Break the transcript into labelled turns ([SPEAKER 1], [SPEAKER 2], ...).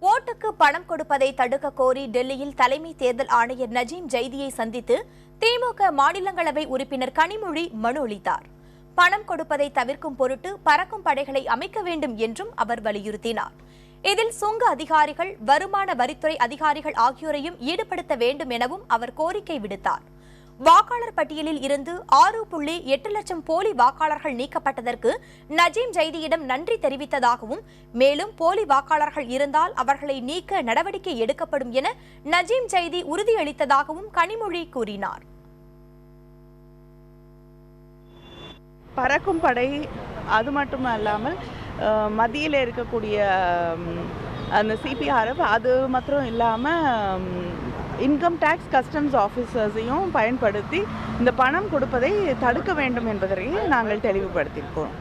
[SPEAKER 1] ஓட்டுக்கு பணம் கொடுப்பதை தடுக்க கோரி டெல்லியில் தலைமை தேர்தல் ஆணையர் நஜீம் ஜைதியை சந்தித்து திமுக மாநிலங்களவை உறுப்பினர் கனிமொழி மனு அளித்தார். பணம் கொடுப்பதை தவிர்க்கும் பொருட்டு பறக்கும் படைகளை அமைக்க வேண்டும் என்றும் அவர் வலியுறுத்தினார். இதில் சுங்க அதிகாரிகள், வருமான வரித்துறை அதிகாரிகள் ஆகியோரையும் ஈடுபடுத்த வேண்டும் எனவும் அவர் கோரிக்கை விடுத்தார். வாக்காளர் பட்டியலில் இருந்து 6.8 லட்சம் போலி வாக்காளர்கள் நீக்கப்பட்டதற்கு நஜீம் ஜைதியிடம் நன்றி தெரிவித்ததாகவும், மேலும் போலி வாக்காளர்கள் இருந்தால் அவர்களை நீக்க நடவடிக்கை எடுக்கப்படும் என நஜீம் ஜைதி உறுதியளித்ததாகவும் கனிமொழி கூறினார்.
[SPEAKER 2] பறக்கும் படை அது மட்டும் அல்லாமல் மத்தியில் இருக்கக்கூடிய அந்த சிபிஆர்எஃப் அது மாத்திரம் இல்லாமல் இன்கம் டேக்ஸ் கஸ்டம்ஸ் ஆஃபீஸர்ஸையும் பயன்படுத்தி இந்த பணம் கொடுப்பதை தடுக்க வேண்டும் என்பதை நாங்கள் தெளிவுபடுத்தியிருக்கிறோம்.